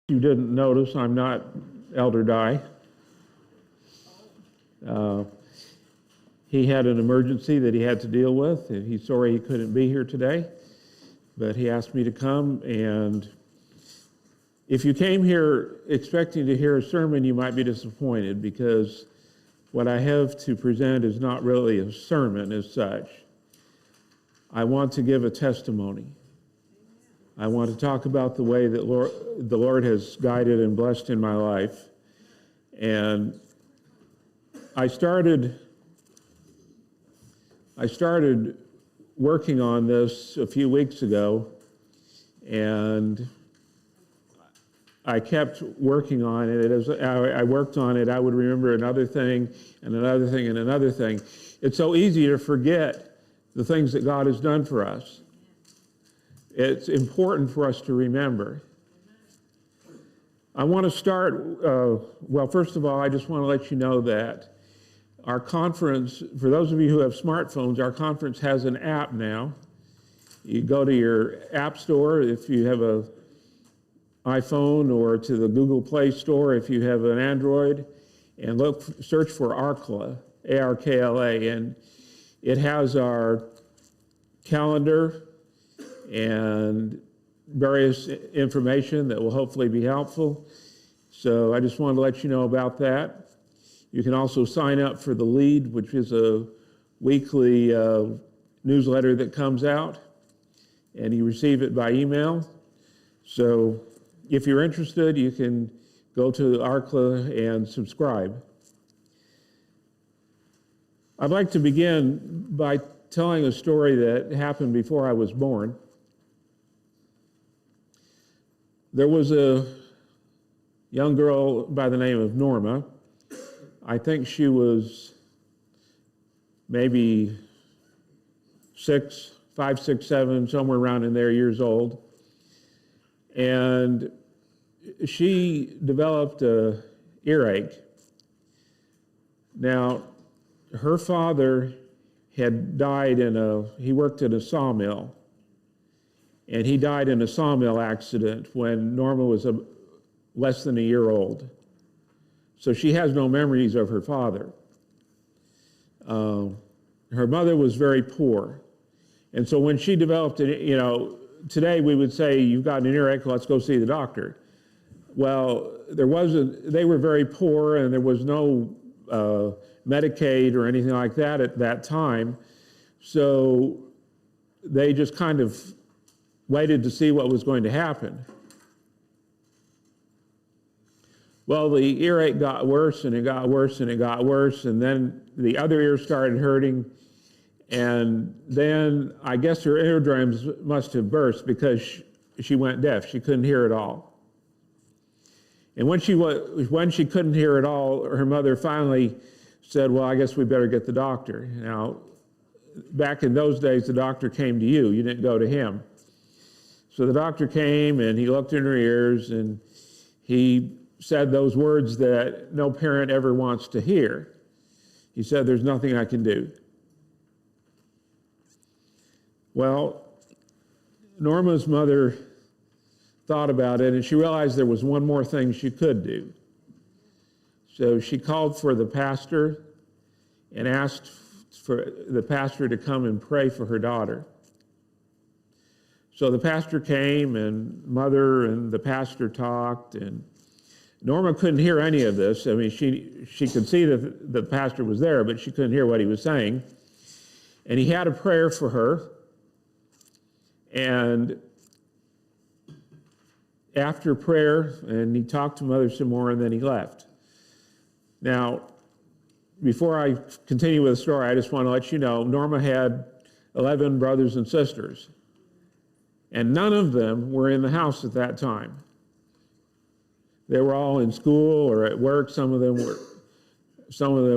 You didn't notice, I'm not Elder Dyke. He had an emergency that he had to deal with, and he's sorry he couldn't be here today, but he asked me to come. And if you came here expecting to hear a sermon, you might be disappointed, because what I have to present is not really a sermon as such. I want to give a testimony. I want to talk about the way that the Lord has guided and blessed in my life. And I started working on this a few weeks ago, and I kept working on it. As I worked on it, I would remember another thing and another thing and another thing. It's so easy to forget the things that God has done for us. It's important for us to remember. I want to start, well, first of all, I just want to let you know that our conference, for those of you who have smartphones, our conference has an app now. You go to your app store if you have an iPhone, or to the Google Play Store if you have an Android, and search for ARKLA, A-R-K-L-A, and it has our calendar and various information that will hopefully be helpful. So I just wanted to let you know about that. You can also sign up for the Lead, which is a weekly newsletter that comes out, and you receive it by email. So if you're interested, you can go to ARKLA and subscribe. I'd like to begin by telling a story that happened before I was born. There was a young girl by the name of Norma. I think she was maybe 5, 6, 7, somewhere around in there years old. And she developed an earache. Now, her father had died he worked in a sawmill. And he died in a sawmill accident when Norma was less than a year old. So she has no memories of her father. Her mother was very poor. And so when she developed it, today we would say, you've got an earache, let's go see the doctor. Well, they were very poor, and there was no Medicaid or anything like that at that time. So they just kind of waited to see what was going to happen. Well, the earache got worse, and it got worse, and it got worse, and then the other ear started hurting, and then I guess her eardrums must have burst because she went deaf. She couldn't hear at all. And when she couldn't hear at all, her mother finally said, well, I guess we better get the doctor. Now, back in those days, the doctor came to you. You didn't go to him. So the doctor came, and he looked in her ears, and he said those words that no parent ever wants to hear. He said, there's nothing I can do. Well, Norma's mother thought about it, and she realized there was one more thing she could do. So she called for the pastor and asked for the pastor to come and pray for her daughter. So the pastor came, and mother and the pastor talked, and Norma couldn't hear any of this. I mean, she could see that the pastor was there, but she couldn't hear what he was saying. And he had a prayer for her. And after prayer, and he talked to mother some more, and then he left. Now, before I continue with the story, I just want to let you know, Norma had 11 brothers and sisters, and none of them were in the house at that time. They were all in school or at work. Some of them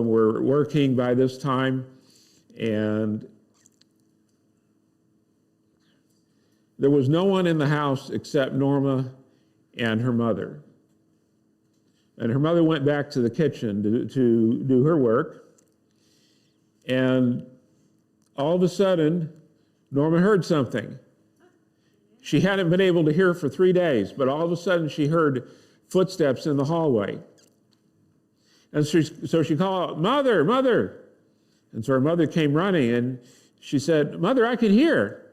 were working by this time, and there was no one in the house except Norma and her mother. And her mother went back to the kitchen to do her work. And all of a sudden, Norma heard something. She hadn't been able to hear for 3 days, but all of a sudden she heard footsteps in the hallway. And so she called out, "Mother, Mother." And so her mother came running and she said, "Mother, I can hear.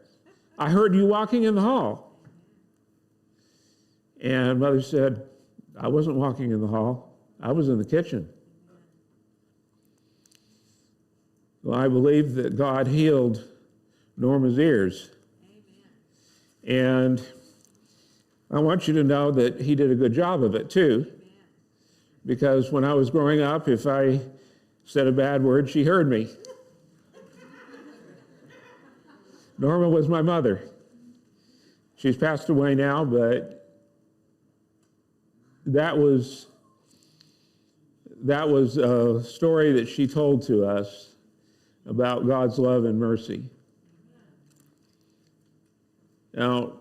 I heard you walking in the hall." And Mother said, "I wasn't walking in the hall. I was in the kitchen." Well, I believe that God healed Norma's ears. And I want you to know that he did a good job of it too. Because when I was growing up, if I said a bad word, she heard me. Norma was my mother. She's passed away now, but that was a story that she told to us about God's love and mercy. Now,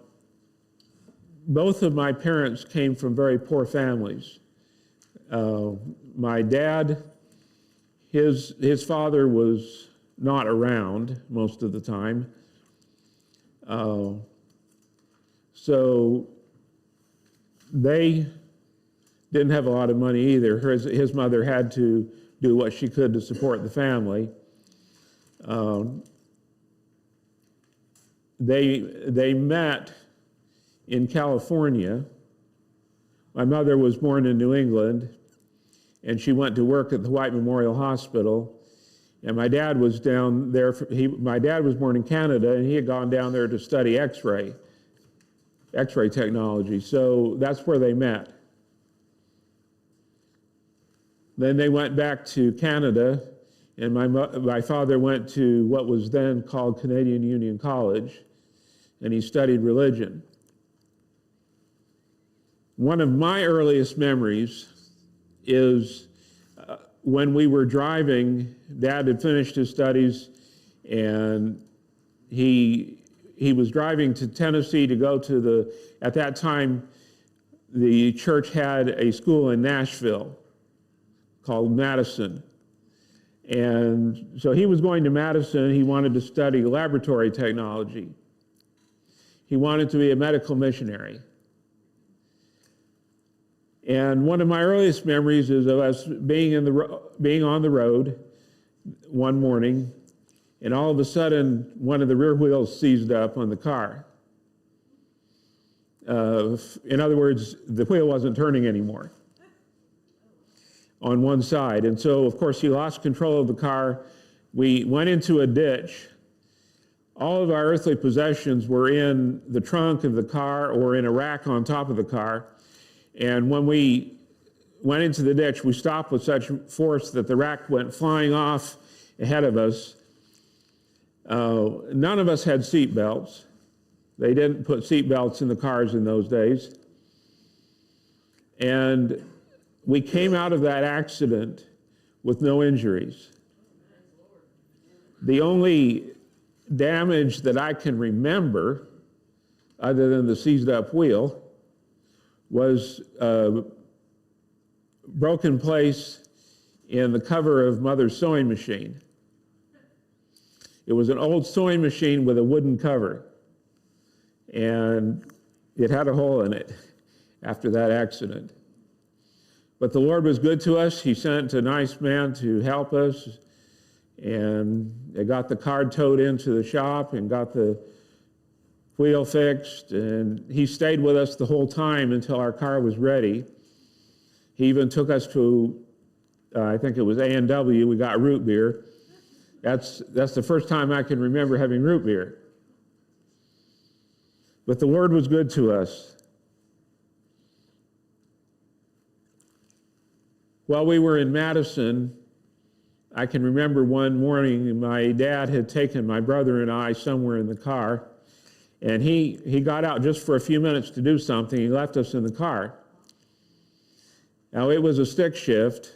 both of my parents came from very poor families. My dad, his father was not around most of the time. So they didn't have a lot of money either. His mother had to do what she could to support the family. They met in California. My mother was born in New England, and she went to work at the White Memorial Hospital. And my dad was down there. My dad was born in Canada, and he had gone down there to study X-ray technology. So that's where they met. Then they went back to Canada, and my father went to what was then called Canadian Union College, and he studied religion. One of my earliest memories is when we were driving. Dad had finished his studies, and he was driving to Tennessee to go to at that time, the church had a school in Nashville called Madison. And so he was going to Madison. He wanted to study laboratory technology. He wanted to be a medical missionary. And one of my earliest memories is of us being on the road one morning, and all of a sudden, one of the rear wheels seized up on the car. In other words, the wheel wasn't turning anymore on one side. And so, of course, he lost control of the car. We went into a ditch. All of our earthly possessions were in the trunk of the car or in a rack on top of the car. And when we went into the ditch, we stopped with such force that the rack went flying off ahead of us. None of us had seat belts. They didn't put seat belts in the cars in those days. And we came out of that accident with no injuries. The only damage that I can remember, other than the seized up wheel, was a broken place in the cover of Mother's sewing machine. It was an old sewing machine with a wooden cover, and it had a hole in it after that accident. But the Lord was good to us. He sent a nice man to help us, and they got the car towed into the shop and got the wheel fixed, and he stayed with us the whole time until our car was ready. He even took us to, I think it was A&W. We got root beer. That's the first time I can remember having root beer. But the Lord was good to us. While we were in Madison, I can remember one morning my dad had taken my brother and I somewhere in the car, and he got out just for a few minutes to do something. He left us in the car. Now, it was a stick shift,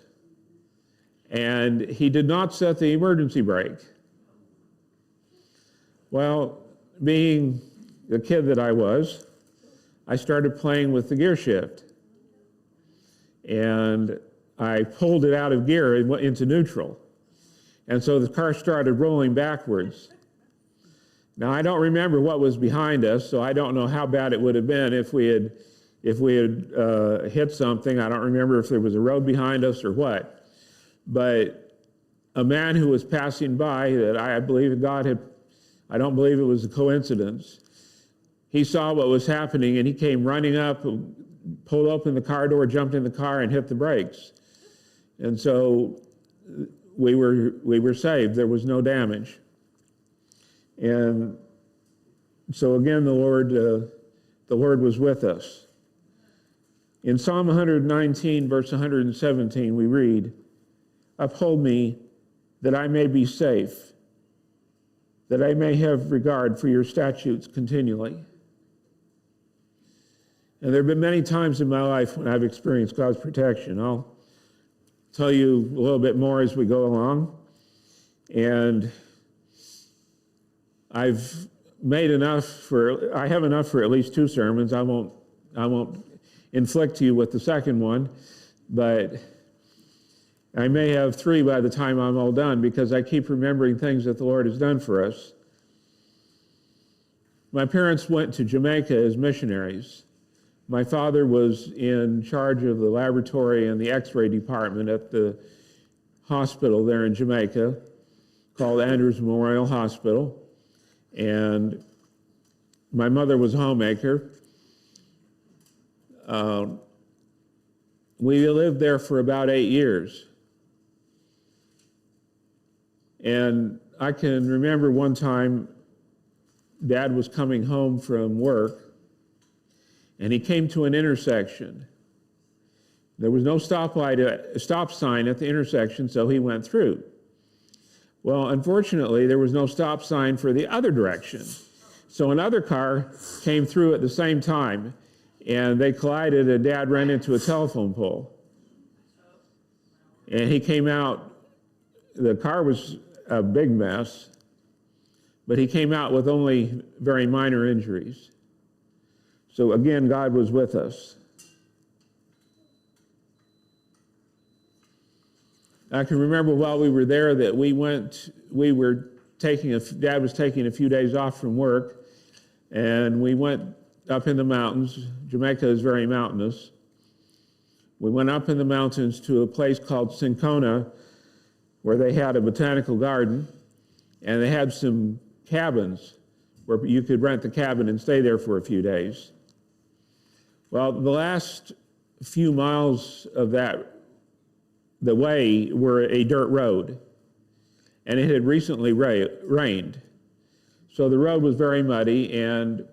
and he did not set the emergency brake. Well, being the kid that I was, I started playing with the gear shift. And I pulled it out of gear and went into neutral. And so the car started rolling backwards. Now, I don't remember what was behind us, so I don't know how bad it would have been if we had hit something. I don't remember if there was a road behind us or what. But a man who was passing by that I believe God had, I don't believe it was a coincidence. He saw what was happening and he came running up, pulled open the car door, jumped in the car and hit the brakes. And so we were saved. There was no damage. And so again, the Lord was with us. In Psalm 119, verse 117, we read, "Uphold me that I may be safe, that I may have regard for your statutes continually." And there have been many times in my life when I've experienced God's protection. I'll tell you a little bit more as we go along. And I have enough for at least 2 sermons. I won't inflict you with the second one, but I may have 3 by the time I'm all done because I keep remembering things that the Lord has done for us. My parents went to Jamaica as missionaries. My father was in charge of the laboratory and the x-ray department at the hospital there in Jamaica called Andrews Memorial Hospital. And my mother was a homemaker. We lived there for about 8 years. And I can remember one time Dad was coming home from work and he came to an intersection. There was no stop sign at the intersection, so he went through. Well, unfortunately, there was no stop sign for the other direction. So another car came through at the same time, and they collided, and Dad ran into a telephone pole. And he came out, the car was a big mess, but he came out with only very minor injuries. So again, God was with us. I can remember while we were there that Dad was taking a few days off from work, and we went up in the mountains. Jamaica is very mountainous. We went up in the mountains to a place called Sincona, where they had a botanical garden, and they had some cabins where you could rent the cabin and stay there for a few days. Well, the last few miles of the way were a dirt road, and it had recently rained. So the road was very muddy, and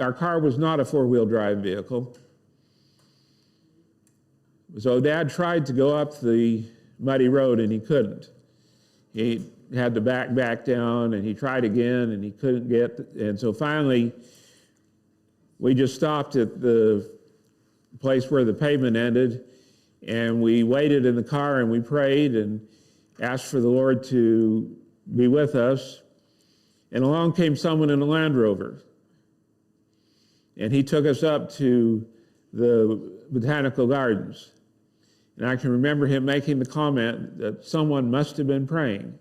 our car was not a 4-wheel drive vehicle. So Dad tried to go up the muddy road, and he couldn't. He had to back down, and he tried again, and he couldn't and so finally, we just stopped at the place where the pavement ended, and we waited in the car and we prayed and asked for the Lord to be with us. And along came someone in a Land Rover. And he took us up to the botanical gardens. And I can remember him making the comment that someone must have been praying,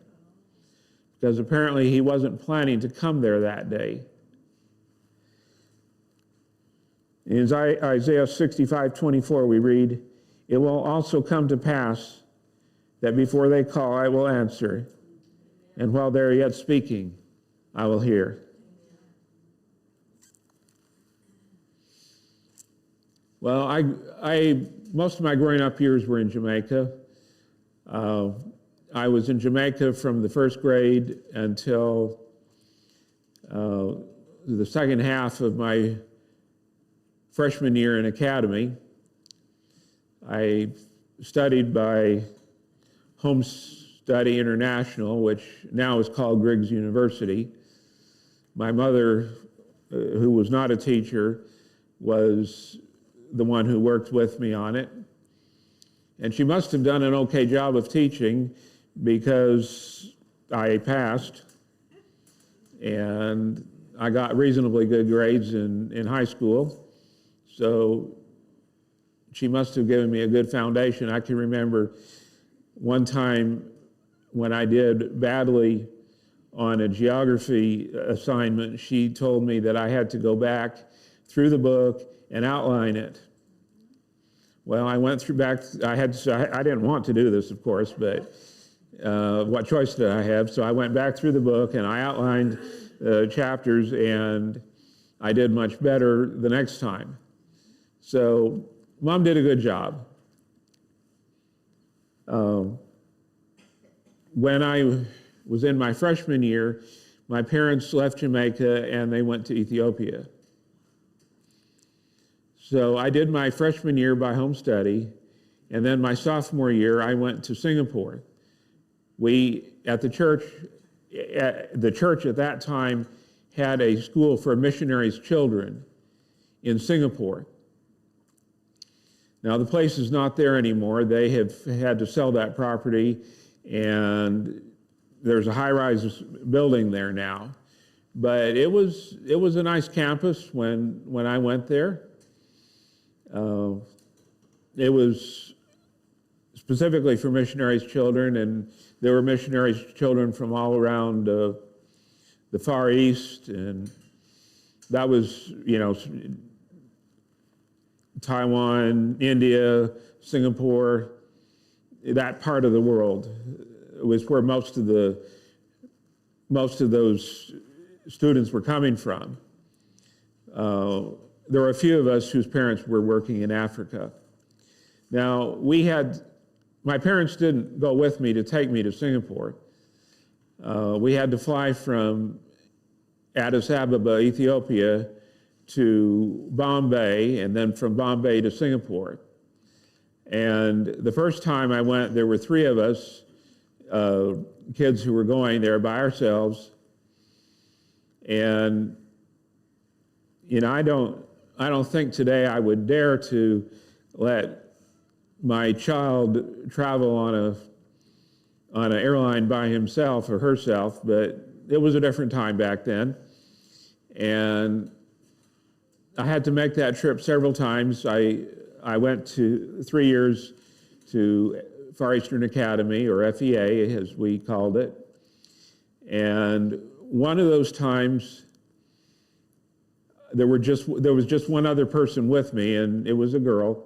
because apparently he wasn't planning to come there that day. In Isaiah 65:24, we read, "It will also come to pass that before they call, I will answer, and while they're yet speaking, I will hear." Well, most of my growing up years were in Jamaica. I was in Jamaica from the 1st grade until the second half of my freshman year in academy. I studied by Home Study International, which now is called Griggs University. My mother, who was not a teacher, was the one who worked with me on it. And she must have done an okay job of teaching, because I passed and I got reasonably good grades in high school. So she must have given me a good foundation. I can remember one time when I did badly on a geography assignment, she told me that I had to go back through the book and outline it. Well, I went through back, I didn't want to do this, of course, but what choice did I have? So I went back through the book and I outlined chapters, and I did much better the next time. So Mom did a good job. When I was in my freshman year, my parents left Jamaica and they went to Ethiopia. So I did my freshman year by home study, and then my sophomore year I went to Singapore. We, at the church at that time had a school for missionaries' children in Singapore. Now the place is not there anymore. They have had to sell that property, and there's a high-rise building there now. But it was a nice campus when I went there. It was specifically for missionaries' children, and there were missionaries' children from all around the Far East, and that was, Taiwan, India, Singapore, that part of the world was where most of those students were coming from. There were a few of us whose parents were working in Africa. Now, my parents didn't go with me to take me to Singapore. We had to fly from Addis Ababa, Ethiopia, to Bombay, and then from Bombay to Singapore. And the first time I went, there were 3 of us, kids who were going there by ourselves. And, I don't think today I would dare to let my child travel on an airline by himself or herself, but it was a different time back then. And I had to make that trip several times. I went to 3 years to Far Eastern Academy, or FEA as we called it. And one of those times, there was just one other person with me, and it was a girl.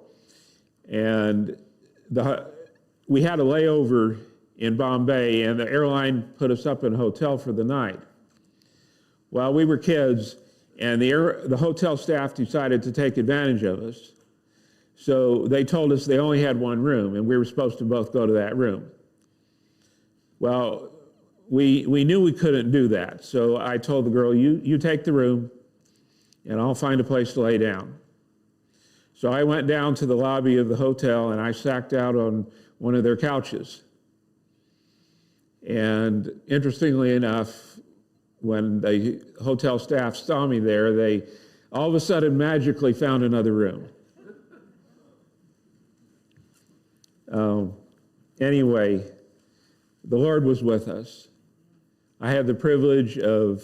And we had a layover in Bombay, and the airline put us up in a hotel for the night. Well, we were kids, and the hotel staff decided to take advantage of us. So they told us they only had one room, and we were supposed to both go to that room. Well, we knew we couldn't do that, so I told the girl, you take the room, and I'll find a place to lay down. So I went down to the lobby of the hotel, and I sacked out on one of their couches. And interestingly enough, when the hotel staff saw me there, they all of a sudden magically found another room. Anyway, the Lord was with us. I had the privilege of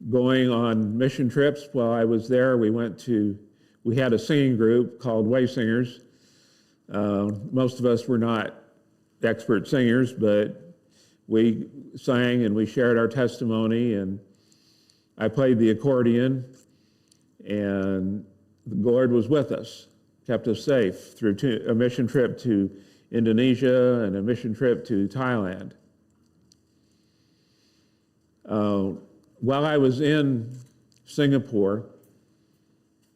going on mission trips while I was there. We had a singing group called Way Singers. Most of us were not expert singers, but we sang and we shared our testimony, and I played the accordion, and the Lord was with us, kept us safe through a mission trip to Indonesia and a mission trip to Thailand. While I was in Singapore,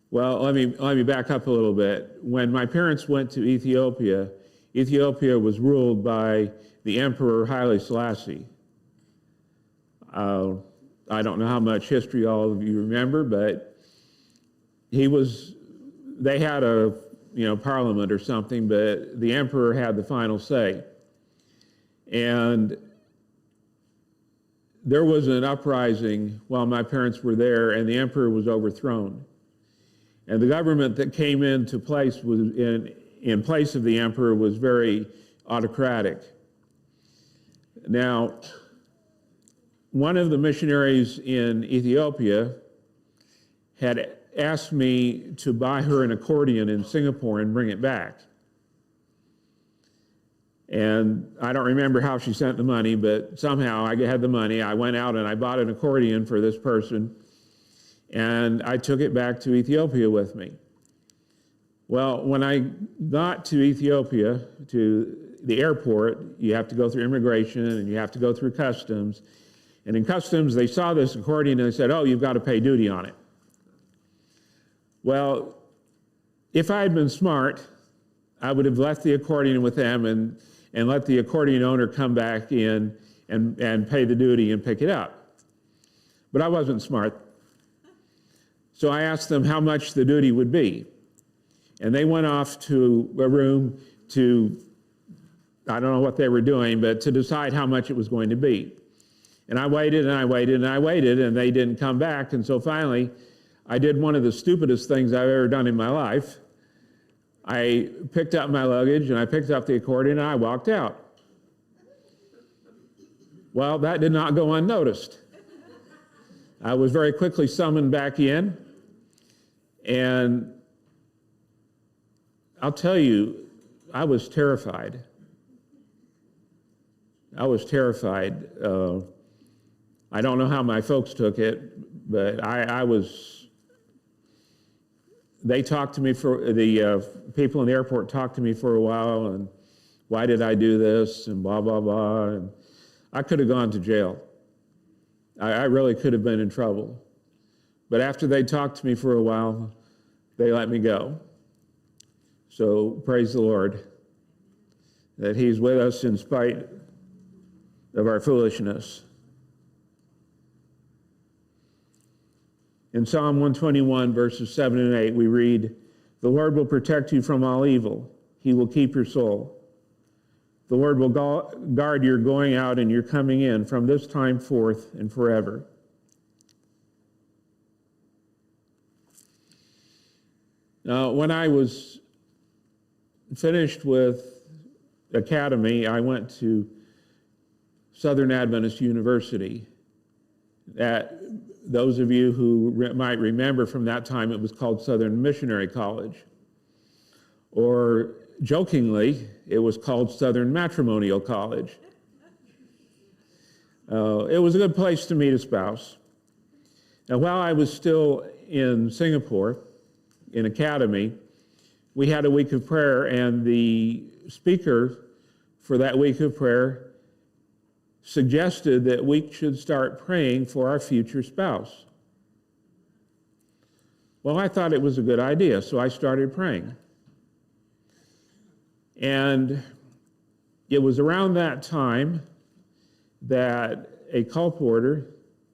well, let me back up a little bit. When my parents went to Ethiopia, Ethiopia was ruled by the Emperor Haile Selassie. I don't know how much history all of you remember, but they had a parliament or something, but the emperor had the final say. And there was an uprising while my parents were there, and the emperor was overthrown. And the government that came into place in place of the emperor was very autocratic. Now, one of the missionaries in Ethiopia had asked me to buy her an accordion in Singapore and bring it back. And I don't remember how she sent the money, but somehow I had the money. I went out and I bought an accordion for this person, and I took it back to Ethiopia with me. Well, when I got to Ethiopia, to the airport, you have to go through immigration and you have to go through customs. And in customs, they saw this accordion and they said, "Oh, you've got to pay duty on it." Well, if I had been smart, I would have left the accordion with them and let the accordion owner come back in and pay the duty and pick it up. But I wasn't smart. So I asked them how much the duty would be. And they went off to a room to, I don't know what they were doing, but to decide how much it was going to be. And I waited and I waited and I waited, and they didn't come back. And so finally, I did one of the stupidest things I've ever done in my life. I picked up my luggage and I picked up the accordion and I walked out. Well, that did not go unnoticed. I was very quickly summoned back in, and I'll tell you, I was terrified. I was terrified. I don't know how my folks took it, but I was. They talked to me the people in the airport talked to me for a while, and why did I do this, and blah, blah, blah. And I could have gone to jail. I really could have been in trouble. But after they talked to me for a while, they let me go. So praise the Lord that He's with us in spite of our foolishness. In Psalm 121, verses 7 and 8, we read, "The Lord will protect you from all evil. He will keep your soul. The Lord will guard your going out and your coming in from this time forth and forever." Now, when I was finished with academy, I went to Southern Adventist University. Those of you who might remember from that time, it was called Southern Missionary College. Or jokingly, it was called Southern Matrimonial College. It was a good place to meet a spouse. Now, while I was still in Singapore, in academy, we had a week of prayer, and the speaker for that week of prayer suggested that we should start praying for our future spouse. Well, I thought it was a good idea, so I started praying. And it was around that time that a colporteur,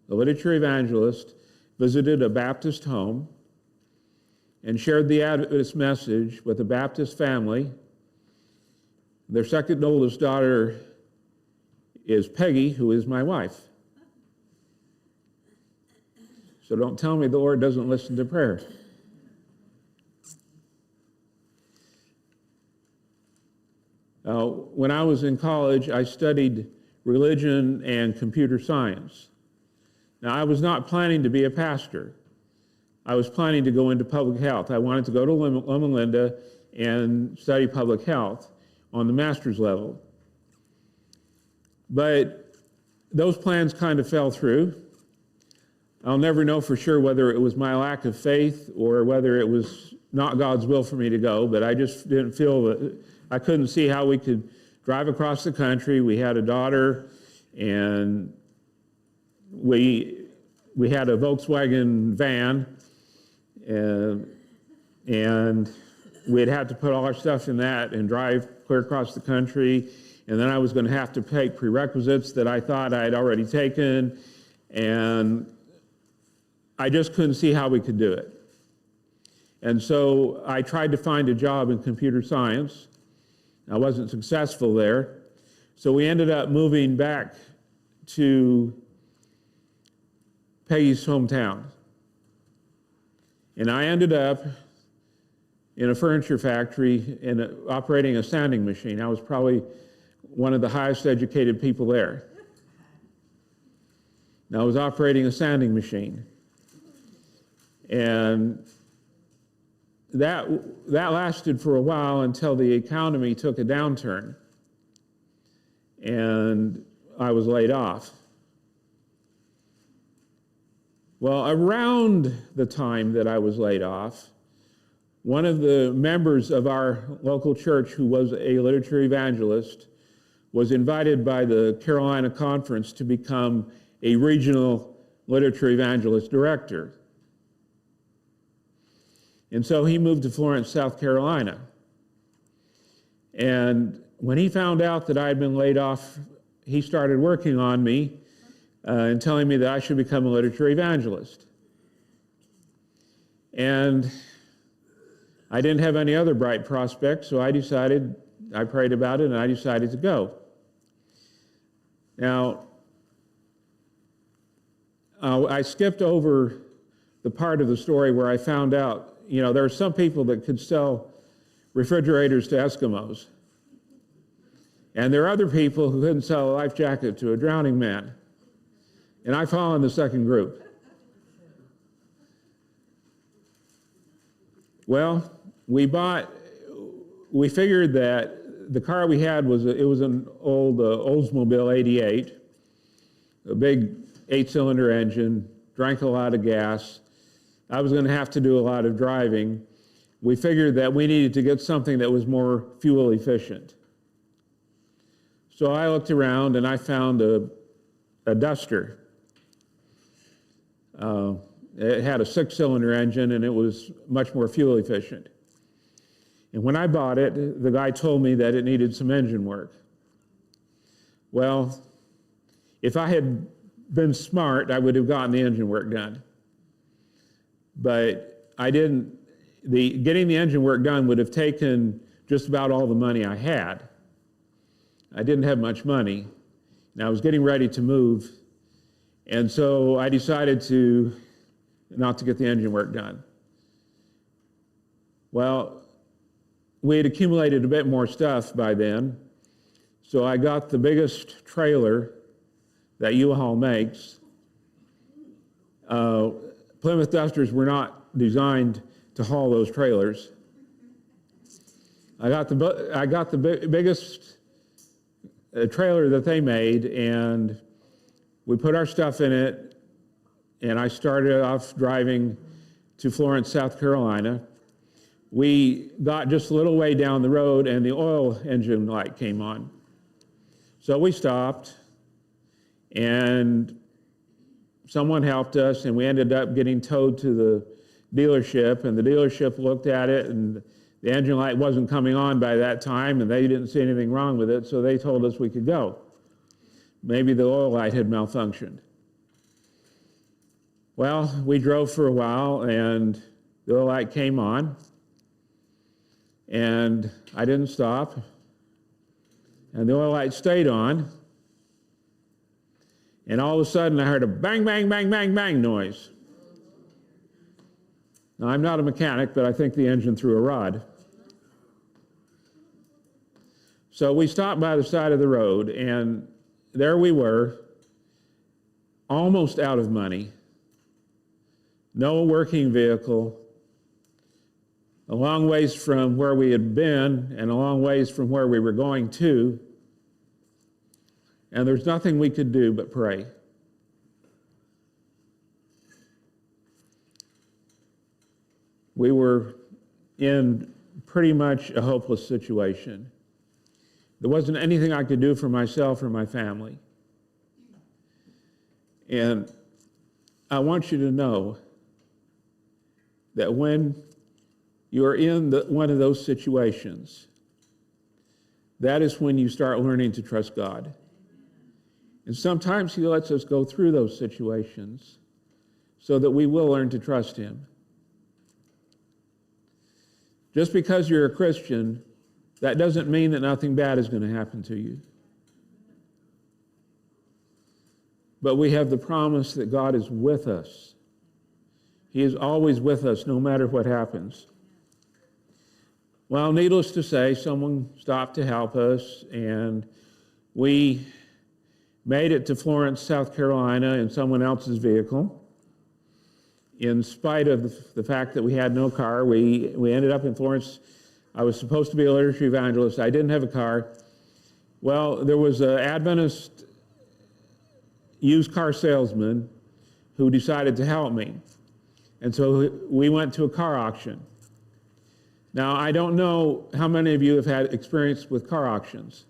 a literature evangelist, visited a Baptist home and shared the Adventist message with a Baptist family. Their second oldest daughter is Peggy, who is my wife. So don't tell me the Lord doesn't listen to prayer. When I was in college, I studied religion and computer science. Now, I was not planning to be a pastor. I was planning to go into public health. I wanted to go to Loma Linda and study public health on the master's level. But those plans kind of fell through. I'll never know for sure whether it was my lack of faith or whether it was not God's will for me to go, but I just didn't feel that I couldn't see how we could drive across the country. We had a daughter, and we had a Volkswagen van, and we'd had to put all our stuff in that and drive clear across the country. And then I was going to have to take prerequisites that I thought I had already taken, and I just couldn't see how we could do it. And so I tried to find a job in computer science. I wasn't successful there. So we ended up moving back to Peggy's hometown. And I ended up in a furniture factory operating a sanding machine. I was probably one of the highest educated people there. Now, I was operating a sanding machine. And that lasted for a while until the economy took a downturn. and I was laid off. Well, around the time that I was laid off, one of the members of our local church who was a literature evangelist was invited by the Carolina Conference to become a regional literature evangelist director. And so he moved to Florence, South Carolina. And when he found out that I had been laid off, he started working on me and telling me that I should become a literature evangelist. And I didn't have any other bright prospects, so I prayed about it, and I decided to go. Now, I skipped over the part of the story where I found out, there are some people that could sell refrigerators to Eskimos. And there are other people who couldn't sell a life jacket to a drowning man. And I fall in the second group. Well, we figured that the car we had was an old Oldsmobile 88, a big 8-cylinder engine, drank a lot of gas. I was going to have to do a lot of driving. We figured that we needed to get something that was more fuel efficient. So I looked around and I found a Duster. It had a 6-cylinder engine and it was much more fuel efficient. And when I bought it, the guy told me that it needed some engine work. Well, if I had been smart, I would have gotten the engine work done. But I didn't. Getting the engine work done would have taken just about all the money I had. I didn't have much money, and I was getting ready to move, and so I decided not to get the engine work done. Well, we had accumulated a bit more stuff by then, so I got the biggest trailer that U-Haul makes. Plymouth Dusters were not designed to haul those trailers. I got the biggest trailer that they made, and we put our stuff in it, and I started off driving to Florence, South Carolina. We got just a little way down the road, and the oil engine light came on. So we stopped, and someone helped us, and we ended up getting towed to the dealership, and the dealership looked at it, and the engine light wasn't coming on by that time, and they didn't see anything wrong with it, so they told us we could go. Maybe the oil light had malfunctioned. Well, we drove for a while, and the oil light came on, and I didn't stop, and the oil light stayed on, and all of a sudden I heard a bang, bang, bang, bang, bang noise. Now, I'm not a mechanic, but I think the engine threw a rod. So we stopped by the side of the road, and there we were, almost out of money, no working vehicle, a long ways from where we had been and a long ways from where we were going to, and there's nothing we could do but pray. We were in pretty much a hopeless situation. There wasn't anything I could do for myself or my family. And I want you to know that when you're in one of those situations, that is when you start learning to trust God. And sometimes He lets us go through those situations so that we will learn to trust Him. Just because you're a Christian, that doesn't mean that nothing bad is going to happen to you. But we have the promise that God is with us. He is always with us, no matter what happens. Well, needless to say, someone stopped to help us, and we made it to Florence, South Carolina in someone else's vehicle. In spite of the fact that we had no car, we ended up in Florence. I was supposed to be a literature evangelist. I didn't have a car. Well, there was an Adventist used car salesman who decided to help me. And so we went to a car auction. Now, I don't know how many of you have had experience with car auctions,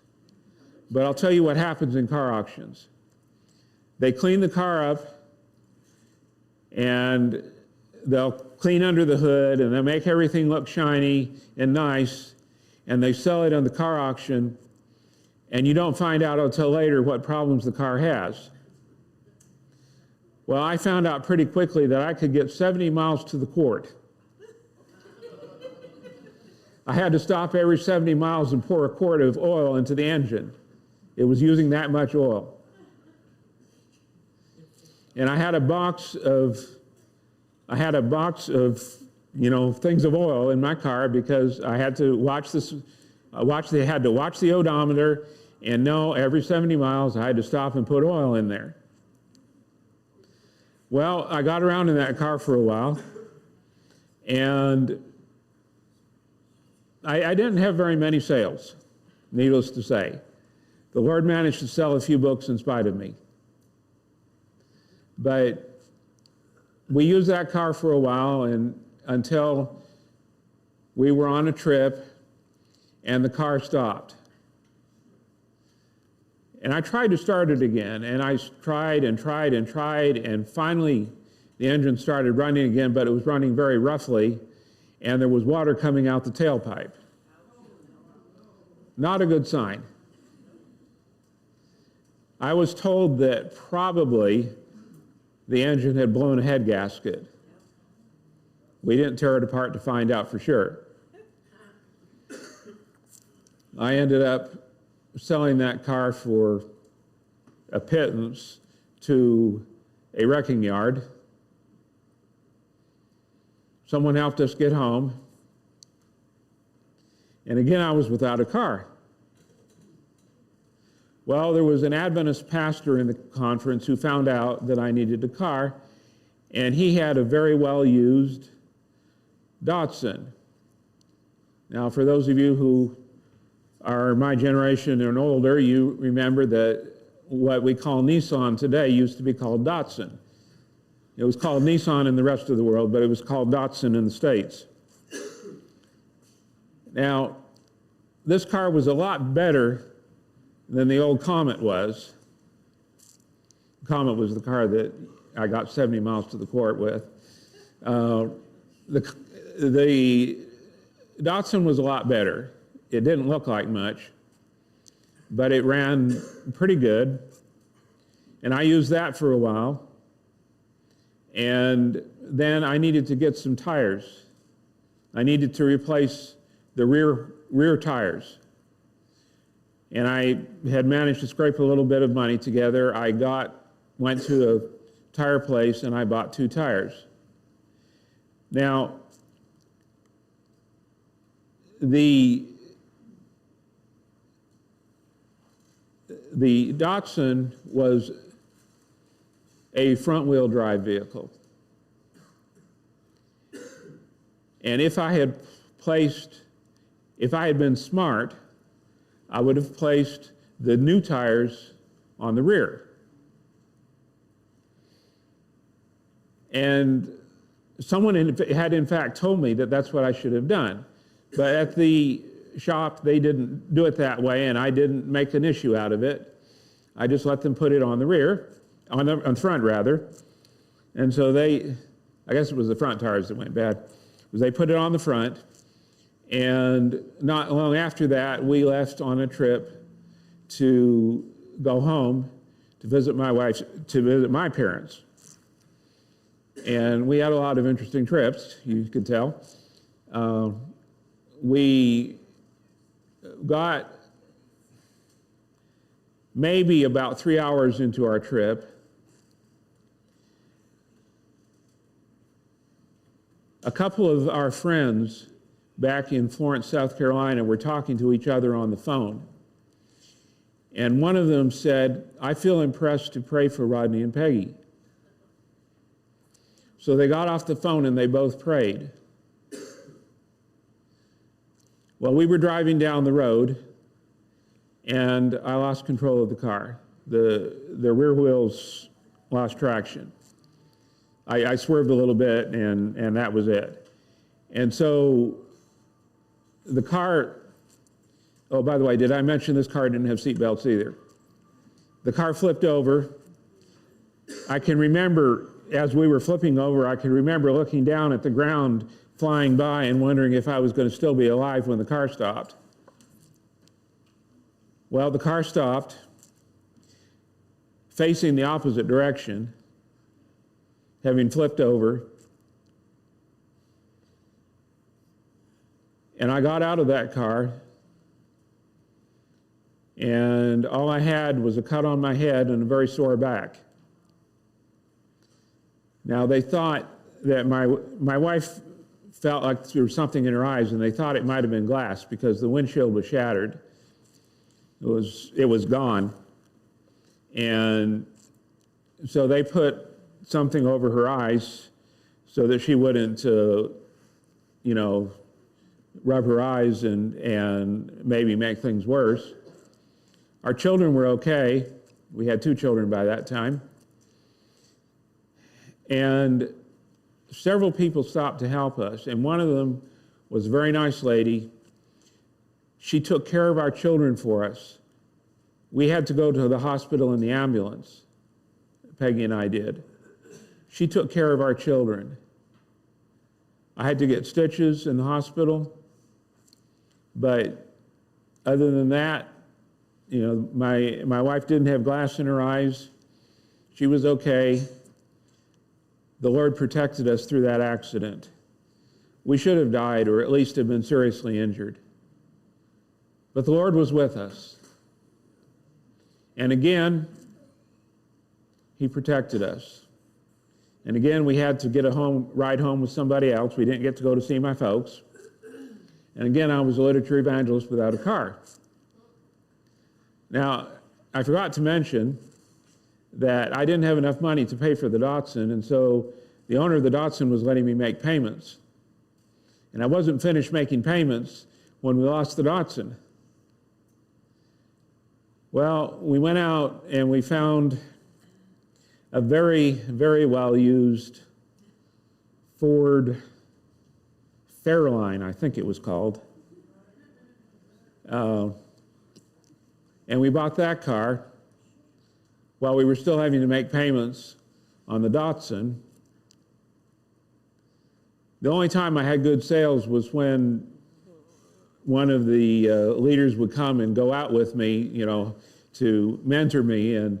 but I'll tell you what happens in car auctions. They clean the car up, and they'll clean under the hood, and they'll make everything look shiny and nice, and they sell it on the car auction, and you don't find out until later what problems the car has. Well, I found out pretty quickly that I could get 70 miles to the quart. I had to stop every 70 miles and pour a quart of oil into the engine. It was using that much oil. And I had a box of things of oil in my car because I had to watch the odometer and know every 70 miles I had to stop and put oil in there. Well, I got around in that car for a while, and I didn't have very many sales, needless to say. The Lord managed to sell a few books in spite of me. But we used that car for a while and until we were on a trip and the car stopped. And I tried to start it again, and I tried, and finally the engine started running again, but it was running very roughly, and there was water coming out the tailpipe. Not a good sign. I was told that probably the engine had blown a head gasket. We didn't tear it apart to find out for sure. I ended up selling that car for a pittance to a wrecking yard. Someone helped us get home. And again, I was without a car. Well, there was an Adventist pastor in the conference who found out that I needed a car, and he had a very well-used Datsun. Now, for those of you who are my generation and older, you remember that what we call Nissan today used to be called Datsun. It was called Nissan in the rest of the world, but it was called Datsun in the States. Now, this car was a lot better than the old Comet was. The Comet was the car that I got 70 miles to the quart with. The Datsun was a lot better. It didn't look like much, but it ran pretty good. And I used that for a while. And then I needed to get some tires. I needed to replace the rear tires. And I had managed to scrape a little bit of money together. I went to a tire place and I bought 2 tires. Now, the Datsun was a front-wheel drive vehicle. And if I had been smart, I would have placed the new tires on the rear. And someone had in fact told me that that's what I should have done. But at the shop, they didn't do it that way, and I didn't make an issue out of it. I just let them put it on the rear, on the front rather. And so I guess it was the front tires that went bad, was they put it on the front. And not long after that, we left on a trip to go home to visit my parents. And we had a lot of interesting trips, you could tell. We got maybe about 3 hours into our trip. A couple of our friends back in Florence, South Carolina, were talking to each other on the phone. And one of them said, "I feel impressed to pray for Rodney and Peggy." So they got off the phone and they both prayed. Well, we were driving down the road, and I lost control of the car. The rear wheels lost traction. I swerved a little bit, and that was it. And so the car, oh, by the way, did I mention this car didn't have seat belts either? The car flipped over. I can remember, as we were flipping over, I can remember looking down at the ground flying by and wondering if I was going to still be alive when the car stopped. Well, the car stopped, facing the opposite direction, having flipped over. And I got out of that car, and all I had was a cut on my head and a very sore back. Now, they thought that my wife felt like there was something in her eyes, and they thought it might have been glass because the windshield was shattered. It was gone. And so they put something over her eyes so that she wouldn't, rub her eyes and maybe make things worse. Our children were okay. We had 2 children by that time. And several people stopped to help us, and one of them was a very nice lady. She took care of our children for us. We had to go to the hospital in the ambulance. Peggy and I did. She took care of our children. I had to get stitches in the hospital, but other than that, my wife didn't have glass in her eyes. She was okay. The Lord protected us through that accident. We should have died, or at least have been seriously injured. But the Lord was with us. And again, He protected us. And again, we had to get a ride home with somebody else. We didn't get to go to see my folks. And again, I was a literature evangelist without a car. Now, I forgot to mention that I didn't have enough money to pay for the Datsun, and so the owner of the Datsun was letting me make payments. And I wasn't finished making payments when we lost the Datsun. Well, we went out and we found a very, very well-used Ford Fairline, I think it was called. And we bought that car while we were still having to make payments on the Datsun. The only time I had good sales was when one of the leaders would come and go out with me, to mentor me, and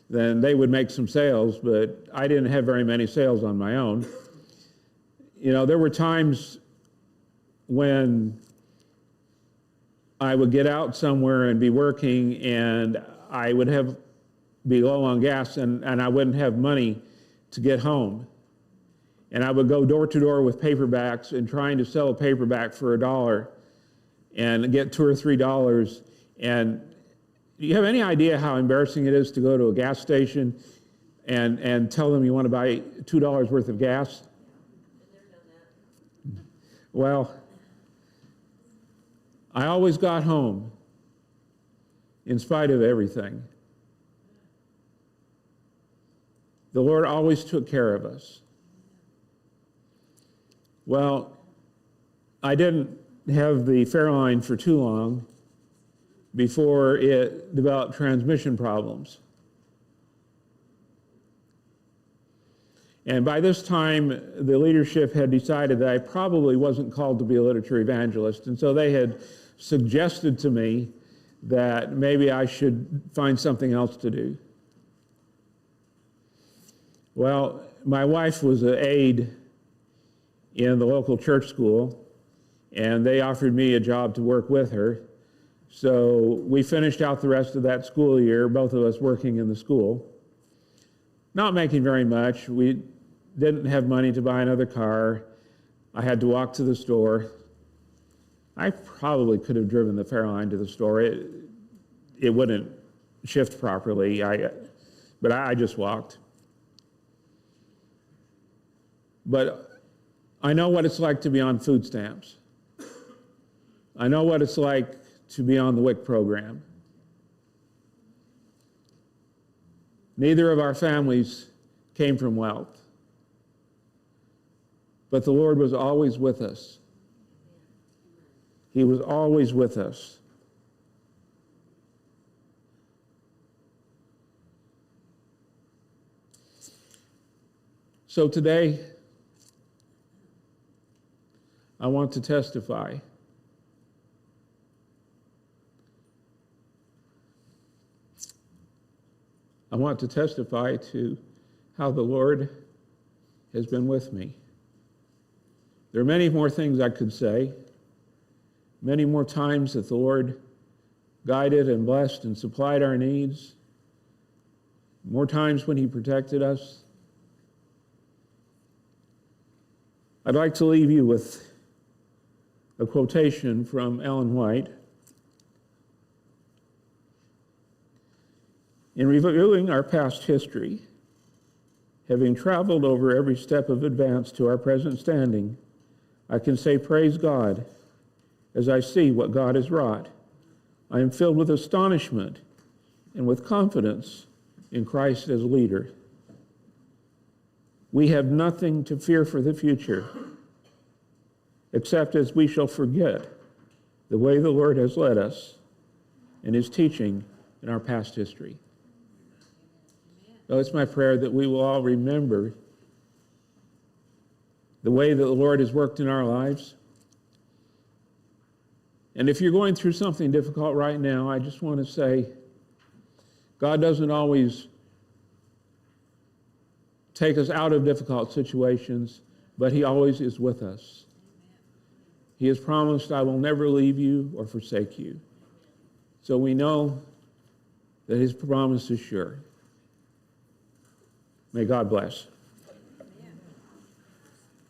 then they would make some sales, but I didn't have very many sales on my own. There were times when I would get out somewhere and be working, and I would be low on gas, and I wouldn't have money to get home. And I would go door to door with paperbacks and trying to sell a paperback for $1 and get $2 or $3. And do you have any idea how embarrassing it is to go to a gas station and tell them you want to buy $2 worth of gas? Well, I always got home in spite of everything. The Lord always took care of us. Well, I didn't have the Fairline for too long before it developed transmission problems. And by this time, the leadership had decided that I probably wasn't called to be a literature evangelist, and so they had suggested to me that maybe I should find something else to do. Well, my wife was an aide in the local church school, and they offered me a job to work with her. So we finished out the rest of that school year, both of us working in the school. Not making very much. We didn't have money to buy another car. I had to walk to the store. I probably could have driven the Fairline to the store. It wouldn't shift properly, but I just walked. But I know what it's like to be on food stamps. I know what it's like to be on the WIC program. Neither of our families came from wealth. But the Lord was always with us. He was always with us. So today, I want to testify. I want to testify to how the Lord has been with me. There are many more things I could say, many more times that the Lord guided and blessed and supplied our needs, more times when he protected us. I'd like to leave you with a quotation from Ellen White. In reviewing our past history, having traveled over every step of advance to our present standing, I can say, praise God, as I see what God has wrought. I am filled with astonishment and with confidence in Christ as leader. We have nothing to fear for the future, except as we shall forget the way the Lord has led us in his teaching in our past history. So it's my prayer that we will all remember the way that the Lord has worked in our lives. And if you're going through something difficult right now, I just want to say, God doesn't always take us out of difficult situations, but he always is with us. He has promised, I will never leave you or forsake you. So we know that his promise is sure. May God bless.